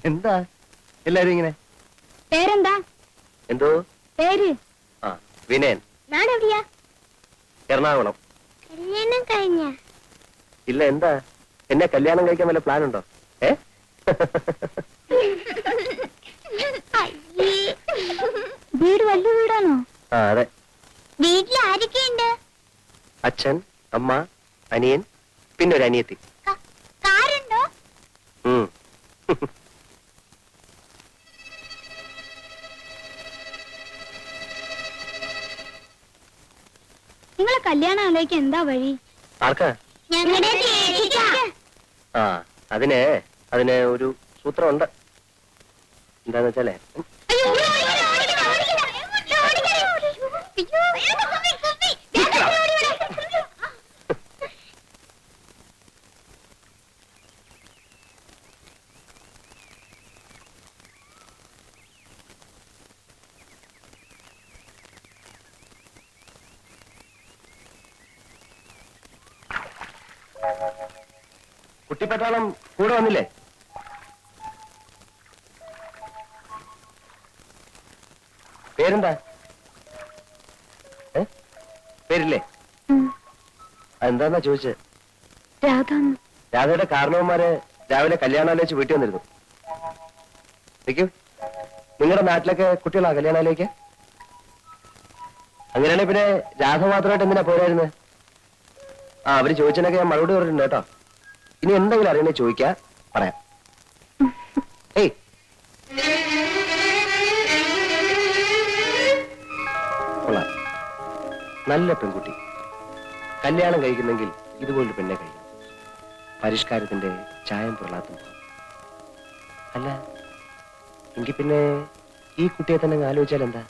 എന്താ എല്ലാരും ഇങ്ങനെ? പേരെന്താ? എന്തോ പേര്? ആ, വിനയൻ. നാടെവിടെയാ? എറണാകുളം. കല്യാണം കഴിഞ്ഞ? ഇല്ല, എന്താ? എന്നെ കല്യാണം കഴിക്കാൻ വല്ല പ്ലാൻ ഉണ്ടോ? വീട് വലിയ വീടാണോ? ആ, അതെ. വീട്ടിൽ ആരൊക്കെയുണ്ട്? അച്ഛൻ, അമ്മ, അനിയൻ, പിന്നെ ഒരു അനിയത്തി. കാറുണ്ടോ? നിങ്ങളെ കല്യാണം ആലോചിക്കാൻ എന്താ വഴി? ആർക്കാ? ആ, അതിന് ഒരു സൂത്രമുണ്ട്. എന്താന്ന് വെച്ചാലേ, കുട്ടിപ്പട്ടാളം കൂടെ വന്നില്ലേ? പേരെന്താ? പേരില്ലേ? അതെന്താന്നാ ചോദിച്ചത്? രാധയുടെ കാരണവന്മാര് രാവിലെ കല്യാണാലോചിച്ച് വീട്ടിൽ വന്നിരുന്നു. നിൽക്കൂ. നിങ്ങളുടെ നാട്ടിലൊക്കെ കുട്ടികളാ കല്യാണാലോചിക്ക? അങ്ങനെയാണെ പിന്നെ രാധ മാത്രമായിട്ട് എന്തിനാ പോരായിരുന്നത്? ആ, അവര് ചോദിച്ചതിനൊക്കെ ഞാൻ മറുപടി പറഞ്ഞിട്ടുണ്ട് കേട്ടോ. ഇനി എന്തെങ്കിലും അറിയണേ ചോദിക്കാ, പറയാം. ഏയ്, കൊള്ളാം, നല്ല പെൺകുട്ടി. കല്യാണം കഴിക്കുന്നെങ്കിൽ ഇതുപോലൊരു പെണ്ണെ കഴിക്കും. പരിഷ്കാരത്തിന്റെ ചായം പുറലാത്തും. അല്ല, എങ്കിൽ പിന്നെ ഈ കുട്ടിയെ തന്നെ ആലോചിച്ചാൽ എന്താ?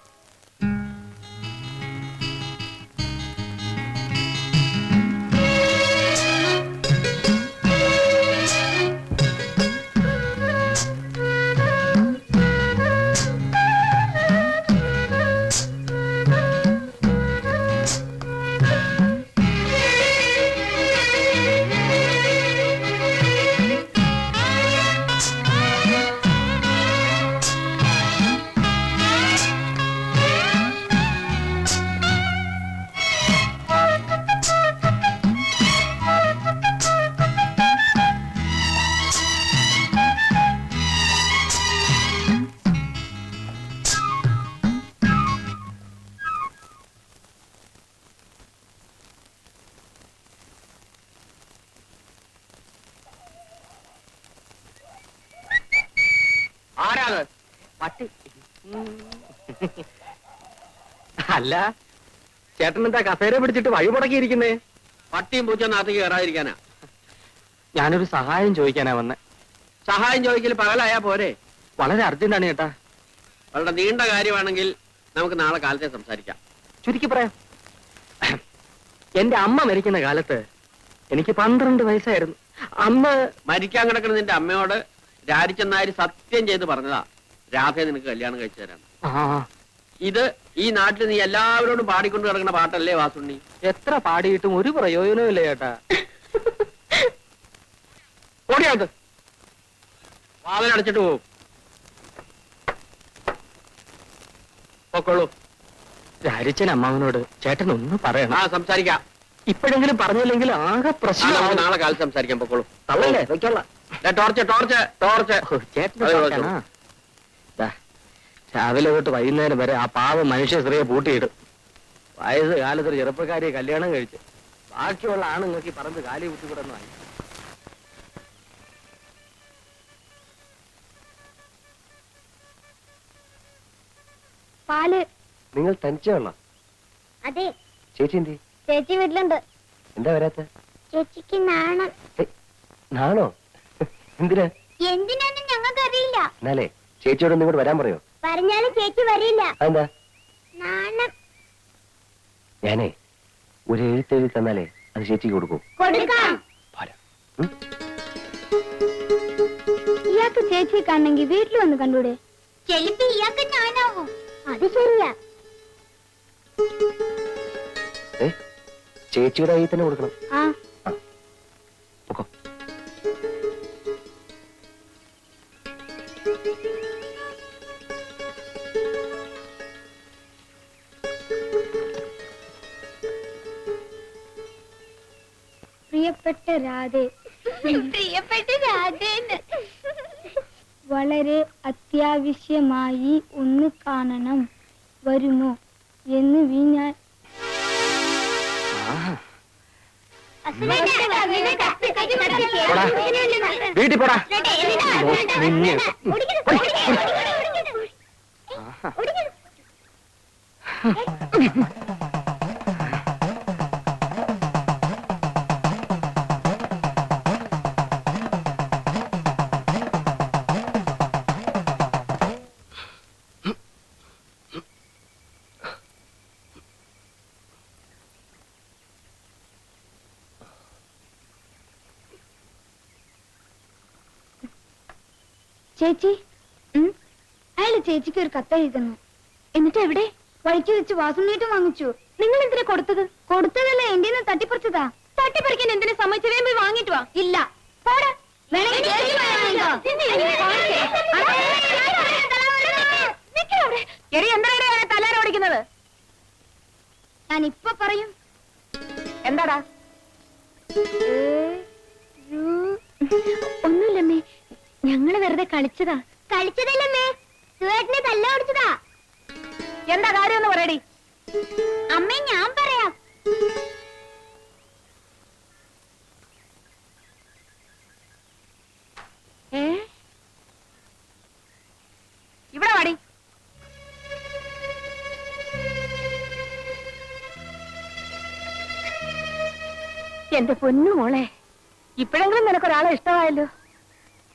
അല്ല, ചേട്ടൻ എന്താ കസേര പിടിച്ചിട്ട് വഴി മുടക്കിയിരിക്കുന്നേ? പട്ടിയും പൂച്ച നാട്ടിക്ക് കയറാതിരിക്കാനാ. ഞാനൊരു സഹായം ചോദിക്കാനാ വന്നെ. സഹായം ചോദിക്കൽ പകലായാ പോരെ? വളരെ അർജന്റാണ് ചേട്ടാ. വളരെ നീണ്ട കാര്യമാണെങ്കിൽ നമുക്ക് നാളെ കാലത്തെ സംസാരിക്കാം. ചുരുക്കി പറയാം, എന്റെ അമ്മ മരിക്കുന്ന കാലത്ത് എനിക്ക് 12 വയസ്സായിരുന്നു. അന്ന് മരിക്കാൻ കിടക്കുന്ന നിന്റെ അമ്മയോട് രാജിച്ചെന്നാരി സത്യം ചെയ്ത് പറഞ്ഞതാ, രാധയെ നിനക്ക് കല്യാണം കഴിച്ചു തരാം. ഇത് ഈ നാട്ടിൽ നീ എല്ലാവരോടും പാടിക്കൊണ്ട് കിടക്കുന്ന പാട്ടല്ലേ വാസുണ്ണി? എത്ര പാടിയിട്ടും ഒരു പ്രയോജനവും ഇല്ല ചേട്ടാ. ഓടിയാത് വാതിലടച്ചിട്ട് പോവും. പൊക്കോളൂ. രാജിച്ചൻ അമ്മാവനോട് ചേട്ടൻ ഒന്ന് പറയണം. ആ, സംസാരിക്കാം. ഇപ്പോഴെങ്കിലും പറഞ്ഞില്ലെങ്കിൽ ആകെ പ്രശ്നം. നാളെ കാലത്ത് സംസാരിക്കാൻ. പൊക്കോളൂ. തള്ളല്ലേ, വെക്കോളാം. Torch torch torch. ചേട്ടൻ രാവിലെ തൊട്ട് വൈകുന്നേരം വരെ ആ പാവം മനുഷ്യ സ്ത്രീയെ പൂട്ടിയിടും. വയസ്സ് കാലത്തൊരു ചെറുപ്പക്കാരിയെ കല്യാണം കഴിച്ച് ബാക്കിയുള്ള ആണുങ്ങൾക്ക് പറമ്പ് കാലി കുത്തിക്കൂടെന്ന് വാങ്ങി. പാല്. നിങ്ങൾ തനിച്ചേ ഉള്ള? അതെ. ചേച്ചി എന്തി? ചേച്ചി വീട്ടിലുണ്ട്. എന്താ വരാത്ത? ചേച്ചിക്ക് നാണം. നാണോ? എന്തിനാ? എന്തിനാന്ന് ഞങ്ങൾക്ക് അറിയില്ല. എന്നാലേ ചേച്ചിയോട് ഇങ്ങോട്ട് വരാൻ പറയോ? പറഞ്ഞാലും ചേച്ചി വരില്ല. അതെന്താ? നാണം. ഞാനേ ഒരു എഴുത്തെഴുതി തന്നാലേ അത് ചേച്ചിക്ക് കൊടുക്കും. കൊടുക്കാം. ഇയാൾക്ക് ചേച്ചിയെ കാണണമെങ്കിൽ വീട്ടിൽ വന്ന് കണ്ടൂടെ? ചെലപ്പോ ഇയാൾക്ക് ഞാനാവും. അത് ശരിയാ. ചേച്ചിയുടെ കയ്യിൽ തന്നെ കൊടുക്കണം. ആ, പ്രിയപ്പെട്ട രാധേ, പ്രിയപ്പെട്ട രാധേന്ന് വളരെ അത്യാവശ്യമായി ഒന്ന് കാണണം, വരുമോ എന്ന് ഞാൻ വീട്ടിൽ പോടാ. നിന്നെ. ചേച്ചി, അയാള് ചേച്ചിക്ക് ഒരു കത്ത് എഴുതുന്നു. എന്നിട്ട് എവിടെ? വഴിക്ക് വെച്ച് വാസുണ്ണീട്ടും വാങ്ങിച്ചു. നിങ്ങൾ എന്തിനാ കൊടുത്തത്? കൊടുത്തതല്ല, എന്റെ തട്ടിപ്പറിച്ചതാ. തട്ടിപ്പറിക്കാൻ എന്തിനാ സമ്മതിച്ചു? പോയി വാങ്ങിട്ട് വാ. ഇല്ല, പോടാ. തലാരോടിക്കുന്നത് ഞാൻ ഇപ്പൊ പറയും. എന്താടാ? ഒന്നുമില്ലമ്മേ, ഞങ്ങള് വെറുതെ കളിച്ചതാ. കളിച്ചതല്ലമ്മേ, സുവേട്ടനെ തല്ല ഓടിച്ചതാ. എന്താ കാര്യം എന്ന് പറയടി. അമ്മേ, ഞാൻ പറയാം. ഇവിടെ വാടി. എന്റെ പൊന്നു മോളെ, ഇപ്പോഴെങ്കിലും നിനക്കൊരാളെ ഇഷ്ടമായല്ലോ.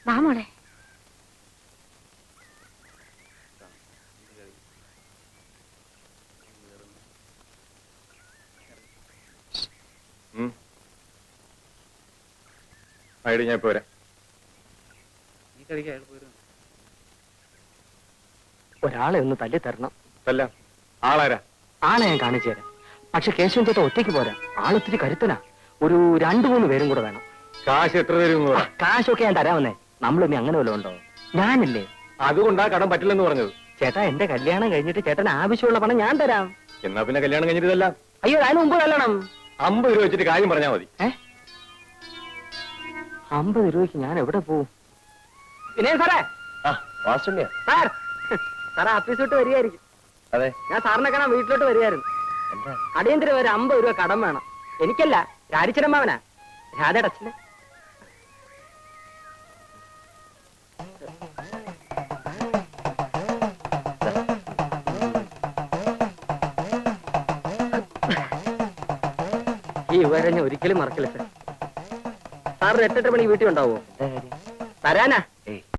വാ മോളെ. ഞാൻ പോരാ. ഒരാളെ ഒന്ന് തല്ലി തരണം. അല്ല, ആളാരാ? ആളെ ഞാൻ കാണിച്ചു തരാം. പക്ഷെ കേശവൻ ചേട്ടൻ ഒറ്റയ്ക്ക് പോരാ, ആളൊത്തിരി കരുത്തനാ. ഒരു 2-3 പേരും കൂടെ വേണം. കാശ് എത്ര തരും? കാശൊക്കെ ഞാൻ തരാമെന്നേ. നമ്മളിനി അങ്ങനെ വല്ലതും ഉണ്ടോ? ഞാനില്ലേ. അതുകൊണ്ടാ കടം പറ്റില്ലെന്ന് പറഞ്ഞത്. ചേട്ടാ, എന്റെ കല്യാണം കഴിഞ്ഞിട്ട് ചേട്ടന് ആവശ്യമുള്ള പണം ഞാൻ തരാം. എന്നാ പിന്നെ കല്യാണം കഴിഞ്ഞിട്ടല്ല. അയ്യോ, അതിന് മുമ്പ് കല്ലണം. 50 രൂപ വെച്ചിട്ട് കാര്യം പറഞ്ഞാൽ മതി. 50 രൂപയ്ക്ക് ഞാൻ എവിടെ പോവും? പിന്നെ സാറേ, വാസുണ്ണിയാ? സാർ സാറേ ഓഫീസ് വിട്ട് വരികയായിരിക്കും. അതെ. ഞാൻ സാറിനെ കാണാൻ വീട്ടിലോട്ട് വരികയായിരുന്നു. എന്താ? അടിയന്തര ഒരു 50 രൂപ കടം വേണം. എനിക്കല്ല, രാരിച്ചനമ്മാവനാ, രാധയുടെ അച്ഛന്. ഈ ഉപകാരം ഞാൻ ഒരിക്കലും മറക്കില്ല സാർ. സാറിന് 8-8 മണി വീട്ടിൽ ഉണ്ടാവോ? തരാനാ?